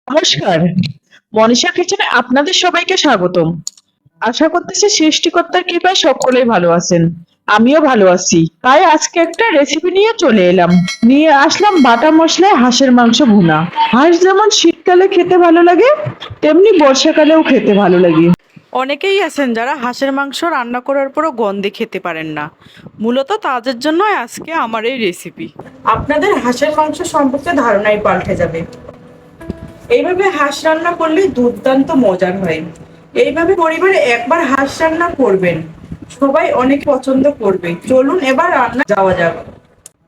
নমস্কার, মনীষা কিচেনে আপনাদের সবাইকে স্বাগতম। আশা করতেছি সৃষ্টিকর্তার কৃপায় সকলেই ভালো আছেন। আমিও ভালো আছি। তাই আজকে একটা রেসিপি নিয়ে চলে এলাম। নিয়ে আসলাম বাটা মশলায় হাঁসের মাংস ভুনা। হাঁস যেমন শীতকালে খেতে ভালো লাগে, তেমনি বর্ষাকালেও খেতে ভালো লাগে। অনেকেই আছেন যারা হাঁসের মাংস রান্না করার পরও গন্ধে খেতে পারেন না। মূলত তাদের জন্য আজকে আমার এই রেসিপি। আপনাদের হাঁসের মাংস সম্পর্কে ধারণাই পাল্টে যাবে। এইভাবে হাঁস রান্না করলে দুর্দান্ত মজার হয়। এইভাবে পরিবারে একবার হাঁস রান্না করবেন, সবাই অনেক পছন্দ করবে। চলুন এবার রান্না যাওয়া যাক।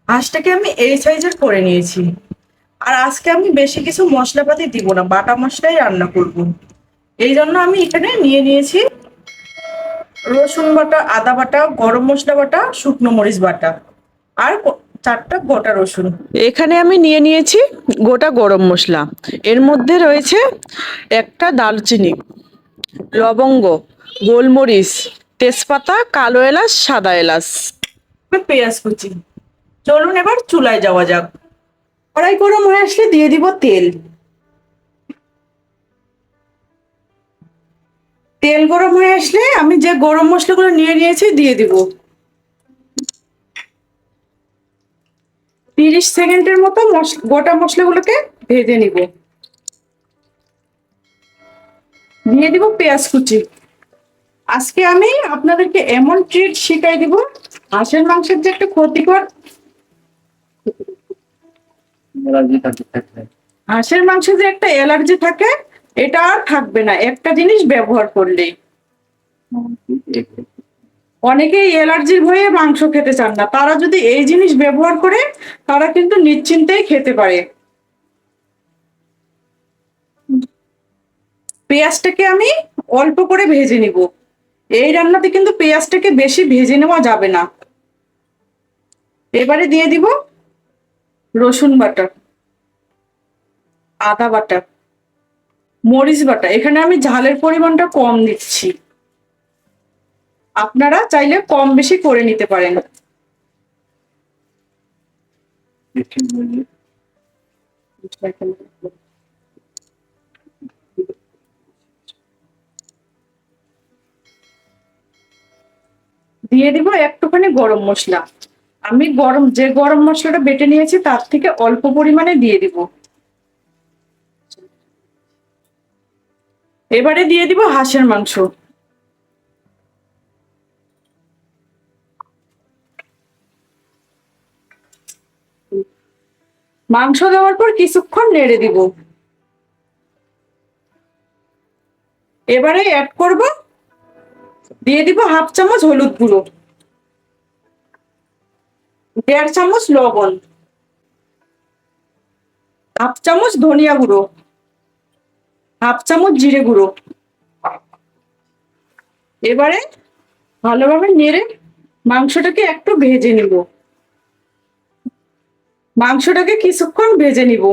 হাঁসটাকে আমি এই সাইজের করে নিয়েছি। আর আজকে আমি বেশি কিছু মশলাপাতি দিব না, বাটা মশলাই রান্না করব। এই জন্য আমি এখানে নিয়ে নিয়েছি রসুন বাটা, আদা বাটা, গরম মশলা বাটা, শুকনো মরিচ বাটা আর 4টা গোটা রসুন। এখানে আমি নিয়ে নিয়েছি গোটা গরম মশলা। এর মধ্যে রয়েছে একটা দারচিনি, লবঙ্গ, গোলমরিচ, তেজপাতা, কালো এলাচ, সাদা এলাচ, পেঁয়াজ কুচি। চলুন এবার চুলায় যাওয়া যাক। কড়াই গরম হয়ে আসলে দিয়ে দিব তেল। তেল গরম হয়ে আসলে আমি যে গরম মশলাগুলো নিয়ে নিয়েছি দিয়ে দিব। 30 সেকেন্ডের মতো গোটা মশলাগুলোকে ভেজে নিব। দিয়ে দিব পেঁয়াজ কুচি। আজকে আমি আপনাদেরকে এমন ট্রিট শিখাই দিব, হাঁসের মাংসের যে একটা ক্ষতিকর হাঁসের মাংসে যে একটা অ্যালার্জি থাকে, এটা আর থাকবে না একটা জিনিস ব্যবহার করলেই। অনেকেই অ্যালার্জির ভয়ে মাংস খেতে চান না, তারা যদি এই জিনিস ব্যবহার করে তারা কিন্তু নিশ্চিন্তেই খেতে পারে। পেঁয়াজটাকে আমি অল্প করে ভেজে নিব। এই রান্নাতে কিন্তু পেঁয়াজটাকে বেশি ভেজে নেওয়া যাবে না। এবারে দিয়ে দিব রসুন বাটা, আদা বাটা, মরিচ বাটা। এখানে আমি ঝালের পরিমাণটা কম দিচ্ছি, আপনারা চাইলে কম বেশি করে নিতে পারেন। দিয়ে দিব একটুখানি গরম মশলা। আমি গরম মশলাটা বেটে নিয়েছি তার থেকে অল্প পরিমাণে দিয়ে দিব। এবারে দিয়ে দিব হাঁসের মাংস। মাংস দেওয়ার পর কিছুক্ষণ নেড়ে দিব। এবারে অ্যাড করব, দিয়ে দিব 1/2 চামচ হলুদ গুঁড়ো, 1/2 চামচ লবণ, 1/2 চামচ ধনিয়া গুঁড়ো, 1/2 চামচ জিরে গুঁড়ো। এবারে ভালোভাবে নেড়ে মাংসটাকে একটু ভেজে নিব। মাংসটাকে কিছুক্ষণ ভেজে নিব।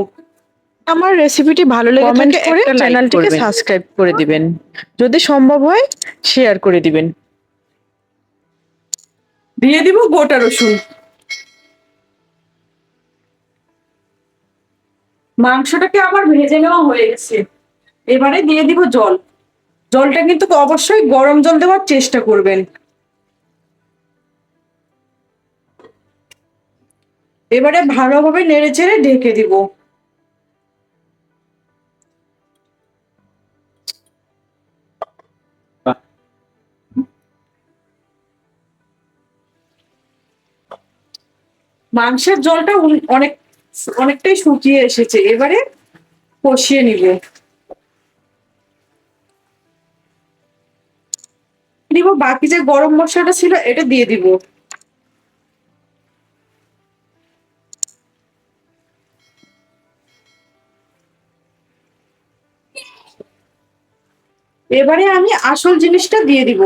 আমার রেসিপিটি ভালো লেগে থাকে করে চ্যানেলটিকে সাবস্ক্রাইব করে দিবেন, যদি সম্ভব হয় শেয়ার করে দিবেন। দিয়ে দিব গোটা রসুন। মাংসটাকে আমার ভেজে নেওয়া হয়ে গেছে। এবারে দিয়ে দিব জল। জলটা কিন্তু অবশ্যই গরম জল দেওয়ার চেষ্টা করবেন। এবারে ভালোভাবে নেড়ে চেড়ে ঢেকে দিব। মাংসের জলটা অনেকটাই শুকিয়ে এসেছে। এবারে কষিয়ে নিব। দিব বাকি যে গরম মশলাটা ছিল এটা দিয়ে দিব। এবারে আমি আসল জিনিসটা দিয়ে দিব,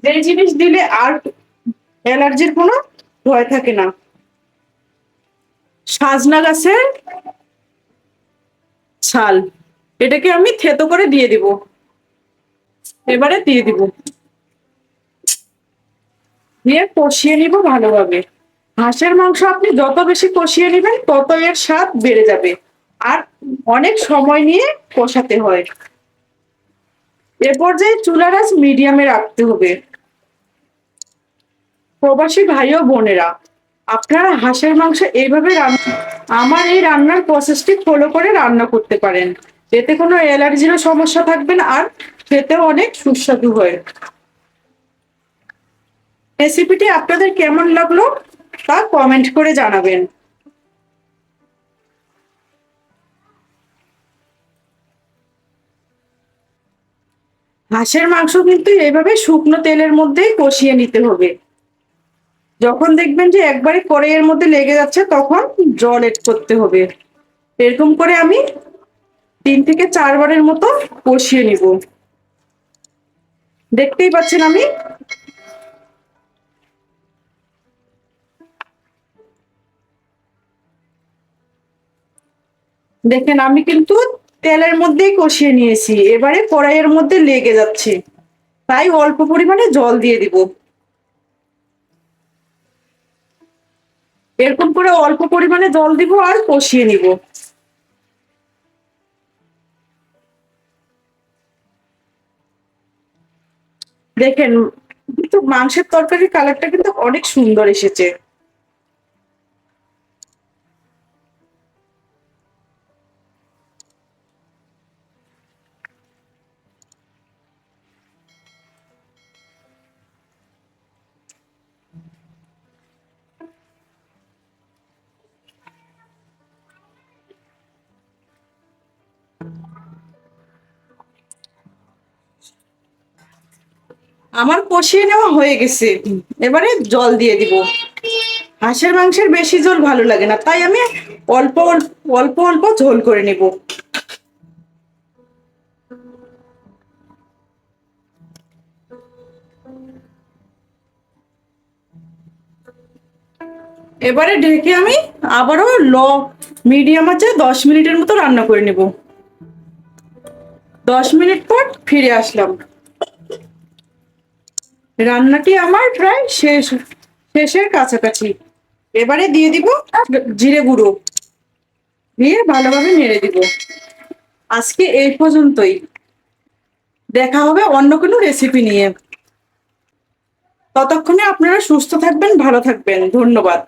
যে জিনিস দিলে আর অ্যালার্জির কোনো ভয় থাকে না। সাজনা গাছের ছাল, এটাকে আমি থেতো করে দিয়ে দিব। এবারে দিয়ে দিব, দিয়ে কষিয়ে নিব ভালোভাবে। হাঁসের মাংস আপনি যত বেশি কষিয়ে নেবেন তত এর স্বাদ বেড়ে যাবে, আর অনেক সময় নিয়ে কষাতে হয়। এ পর্যায়ে চুলার আঁচ মিডিয়ামে রাখতে হবে। প্রবাসী ভাই ও বোনেরা, আপনারা হাঁসের মাংস এইভাবে আমার এই রান্নার প্রসেসটি ফলো করে রান্না করতে পারেন। এতে কোনো অ্যালার্জিরও সমস্যা থাকবে না, আর খেতেও অনেক সুস্বাদু হয়। রেসিপিটি আপনাদের কেমন লাগলো তা কমেন্ট করে জানাবেন। হাঁসের মাংস কিন্তু এভাবে শুকনো তেলের মধ্যেই কষিয়ে নিতে হবে। যখন দেখবেন যে একবারে কড়াইয়ের মধ্যে লেগে যাচ্ছে তখন জল এড করতে হবে। এরকম করে আমি 3 থেকে 4 বারের মতো কষিয়ে নিব। দেখতেই পাচ্ছেন আমি দেখেন আমি কিন্তু তেলের মধ্যেই কষিয়ে নিয়েছি, এবারে কড়াইয়ের মধ্যে লেগে যাচ্ছে, তাই অল্প পরিমাণে জল দিয়ে দিব। এরকম করে অল্প পরিমাণে জল দিব আর কষিয়ে নিব। দেখেন কিন্তু মাংসের তরকারির কালারটা কিন্তু অনেক সুন্দর এসেছে। আমার কষিয়ে নেওয়া হয়ে গেছে, এবারে জল দিয়ে দিব। হাঁসের মাংসের বেশি ঝোল ভালো লাগে না, তাই আমি অল্প অল্প অল্প ঝোল করে নেব। এবারে ঢেকে আমি আবারও মিডিয়াম আছে 10 মিনিটের মতো রান্না করে নেব। 10 মিনিট পর ফিরে আসলাম। রান্নাটি আমার প্রায় শেষের কাছাকাছি। এবারে দিয়ে দিব জিরে গুঁড়ো, দিয়ে ভালোভাবে নেড়ে দিব। আজকে এই পর্যন্তই, দেখা হবে অন্য কোনো রেসিপি নিয়ে। ততক্ষণে আপনারা সুস্থ থাকবেন, ভালো থাকবেন। ধন্যবাদ।